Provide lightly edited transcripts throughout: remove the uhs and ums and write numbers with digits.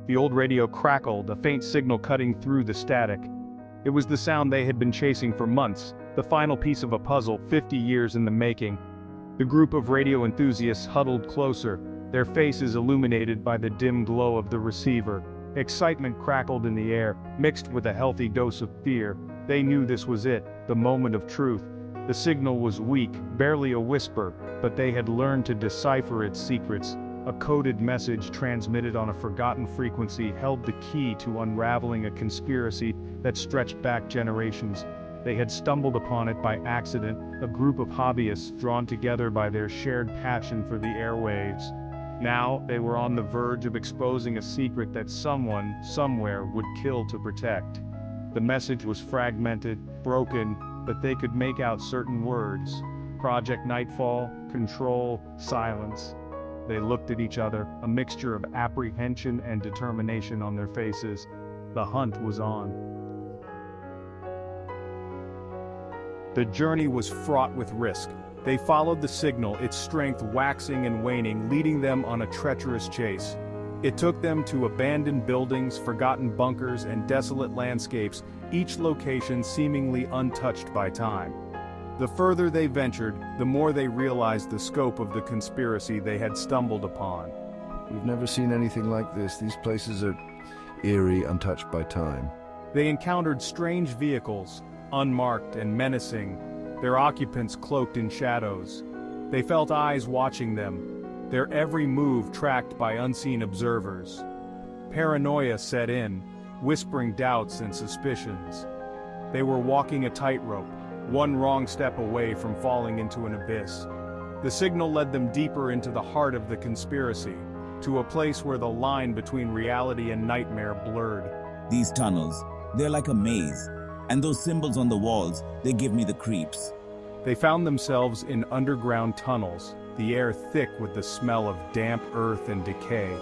The old radio crackled, a faint signal cutting through the static. It was the sound they had been chasing for months, the final piece of a puzzle 50 years in the making. The group of radio enthusiasts huddled closer, their faces illuminated by the dim glow of the receiver. Excitement crackled in the air, mixed with a healthy dose of fear. They knew this was it, the moment of truth. The signal was weak, barely a whisper, but they had learned to decipher its secrets. A coded message transmitted on a forgotten frequency held the key to unraveling a conspiracy that stretched back generations. They had stumbled upon it by accident, a group of hobbyists drawn together by their shared passion for the airwaves. Now, they were on the verge of exposing a secret that someone, somewhere, would kill to protect. The message was fragmented, broken, but they could make out certain words. Project Nightfall, Control, Silence. They looked at each other, a mixture of apprehension and determination on their faces. The hunt was on. The journey was fraught with risk. They followed the signal, its strength waxing and waning, leading them on a treacherous chase. It took them to abandoned buildings, forgotten bunkers, and desolate landscapes, each location seemingly untouched by time. The further they ventured, the more they realized the scope of the conspiracy they had stumbled upon. We've never seen anything like this. These places are eerie, untouched by time. They encountered strange vehicles, unmarked and menacing, their occupants cloaked in shadows. They felt eyes watching them, their every move tracked by unseen observers. Paranoia set in, whispering doubts and suspicions. They were walking a tightrope, one wrong step away from falling into an abyss. The signal led them deeper into the heart of the conspiracy, to a place where the line between reality and nightmare blurred. These tunnels, they're like a maze. And those symbols on the walls, they give me the creeps. They found themselves in underground tunnels, the air thick with the smell of damp earth and decay.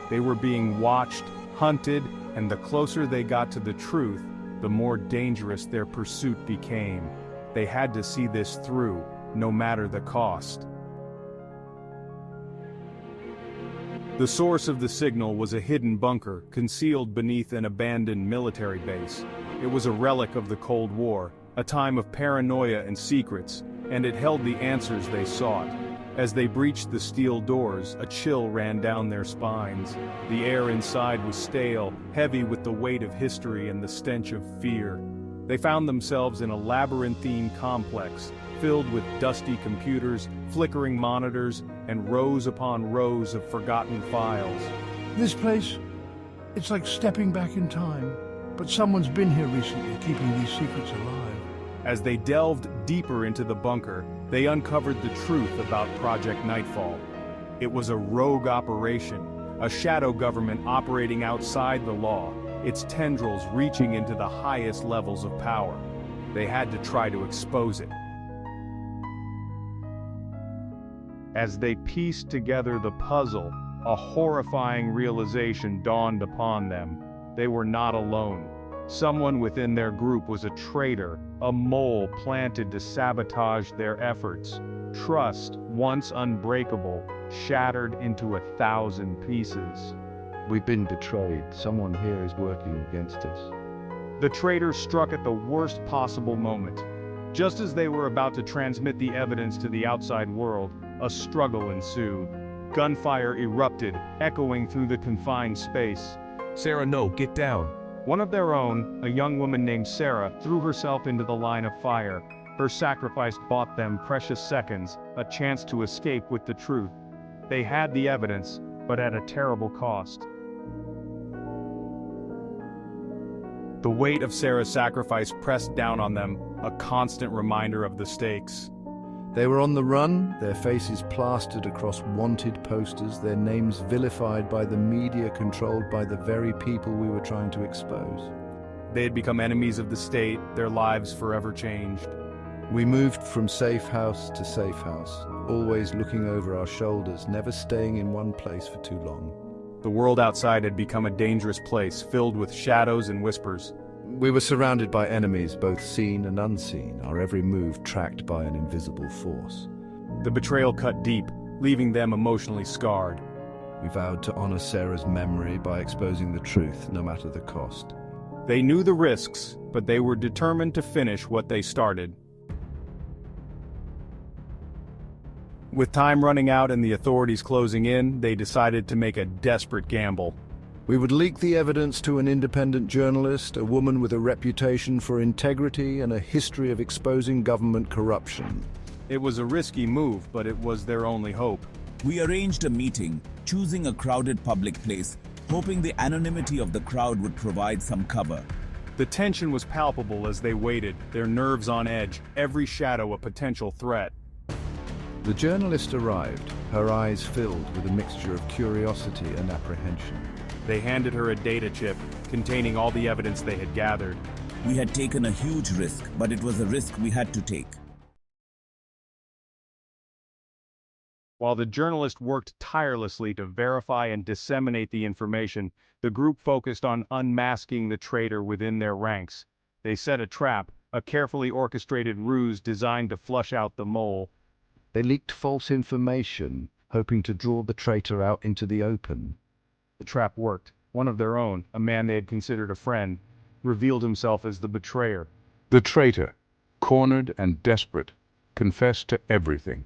They were being watched, hunted, and the closer they got to the truth, the more dangerous their pursuit became. They had to see this through, no matter the cost. The source of the signal was a hidden bunker, concealed beneath an abandoned military base. It was a relic of the Cold War, a time of paranoia and secrets, and it held the answers they sought. As they breached the steel doors, a chill ran down their spines. The air inside was stale, heavy with the weight of history and the stench of fear. They found themselves in a labyrinthine complex, filled with dusty computers, flickering monitors, and rows upon rows of forgotten files. This place, it's like stepping back in time. But someone's been here recently, keeping these secrets alive. As they delved deeper into the bunker, they uncovered the truth about Project Nightfall. It was a rogue operation, a shadow government operating outside the law, its tendrils reaching into the highest levels of power. They had to try to expose it. As they pieced together the puzzle, a horrifying realization dawned upon them. They were not alone. Someone within their group was a traitor, a mole planted to sabotage their efforts. Trust, once unbreakable, shattered into 1,000 pieces. We've been betrayed. Someone here is working against us. The traitor struck at the worst possible moment. Just as they were about to transmit the evidence to the outside world, a struggle ensued. Gunfire erupted, echoing through the confined space. Sarah, no, get down. One of their own, a young woman named Sarah, threw herself into the line of fire. Her sacrifice bought them precious seconds, a chance to escape with the truth. They had the evidence, but at a terrible cost. The weight of Sarah's sacrifice pressed down on them, a constant reminder of the stakes. They were on the run, their faces plastered across wanted posters, their names vilified by the media controlled by the very people we were trying to expose. They had become enemies of the state, their lives forever changed. We moved from safe house to safe house, always looking over our shoulders, never staying in one place for too long. The world outside had become a dangerous place, filled with shadows and whispers. We were surrounded by enemies, both seen and unseen, our every move tracked by an invisible force. The betrayal cut deep, leaving them emotionally scarred. We vowed to honor Sarah's memory by exposing the truth, no matter the cost. They knew the risks, but they were determined to finish what they started. With time running out and the authorities closing in, they decided to make a desperate gamble. We would leak the evidence to an independent journalist, a woman with a reputation for integrity and a history of exposing government corruption. It was a risky move, but it was their only hope. We arranged a meeting, choosing a crowded public place, hoping the anonymity of the crowd would provide some cover. The tension was palpable as they waited, their nerves on edge, every shadow a potential threat. The journalist arrived, her eyes filled with a mixture of curiosity and apprehension. They handed her a data chip, containing all the evidence they had gathered. We had taken a huge risk, but it was a risk we had to take. While the journalist worked tirelessly to verify and disseminate the information, the group focused on unmasking the traitor within their ranks. They set a trap, a carefully orchestrated ruse designed to flush out the mole. They leaked false information, hoping to draw the traitor out into the open. The trap worked. One of their own, a man they had considered a friend, revealed himself as the betrayer. The traitor, cornered and desperate, confessed to everything.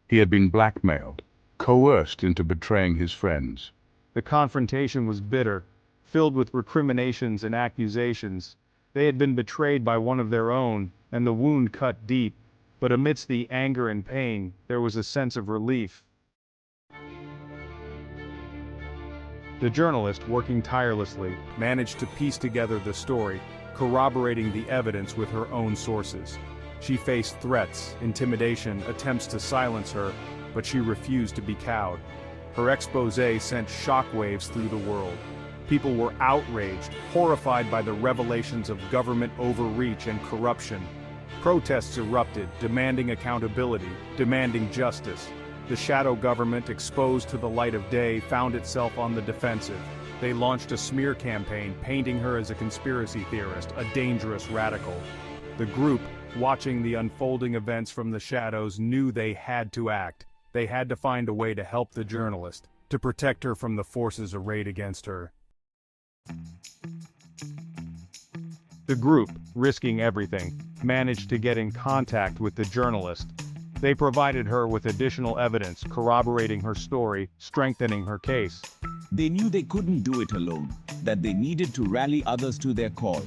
He had been blackmailed, coerced into betraying his friends. The confrontation was bitter, filled with recriminations and accusations. They had been betrayed by one of their own, and the wound cut deep. But amidst the anger and pain, there was a sense of relief. The journalist, working tirelessly, managed to piece together the story, corroborating the evidence with her own sources. She faced threats, intimidation, attempts to silence her, but she refused to be cowed. Her exposé sent shockwaves through the world. People were outraged, horrified by the revelations of government overreach and corruption. Protests erupted, demanding accountability, demanding justice. The shadow government, exposed to the light of day, found itself on the defensive. They launched a smear campaign, painting her as a conspiracy theorist, a dangerous radical. The group, watching the unfolding events from the shadows, knew they had to act. They had to find a way to help the journalist, to protect her from the forces arrayed against her. The group, risking everything, managed to get in contact with the journalist. They provided her with additional evidence, corroborating her story, strengthening her case. They knew they couldn't do it alone, that they needed to rally others to their cause.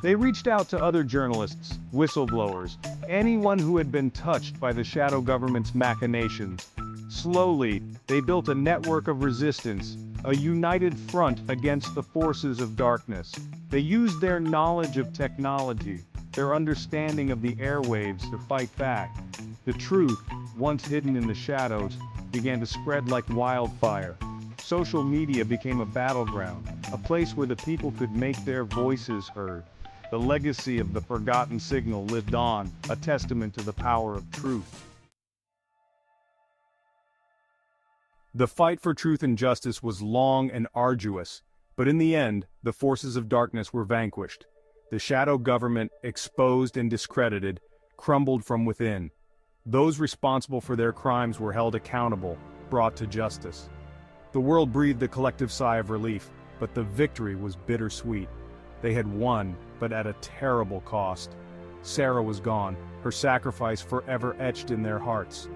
They reached out to other journalists, whistleblowers, anyone who had been touched by the shadow government's machinations. Slowly, they built a network of resistance, a united front against the forces of darkness. They used their knowledge of technology, their understanding of the airwaves to fight back. The truth, once hidden in the shadows, began to spread like wildfire. Social media became a battleground, a place where the people could make their voices heard. The legacy of the forgotten signal lived on, a testament to the power of truth. The fight for truth and justice was long and arduous, but in the end, the forces of darkness were vanquished. The shadow government, exposed and discredited, crumbled from within. Those responsible for their crimes were held accountable, brought to justice. The world breathed a collective sigh of relief, but the victory was bittersweet. They had won, but at a terrible cost. Sarah was gone, her sacrifice forever etched in their hearts.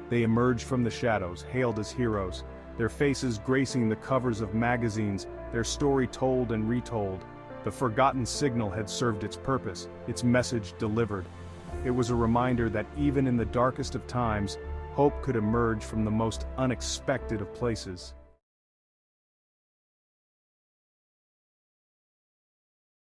They emerged from the shadows, hailed as heroes, their faces gracing the covers of magazines, their story told and retold. The forgotten signal had served its purpose, its message delivered. It was a reminder that even in the darkest of times, hope could emerge from the most unexpected of places.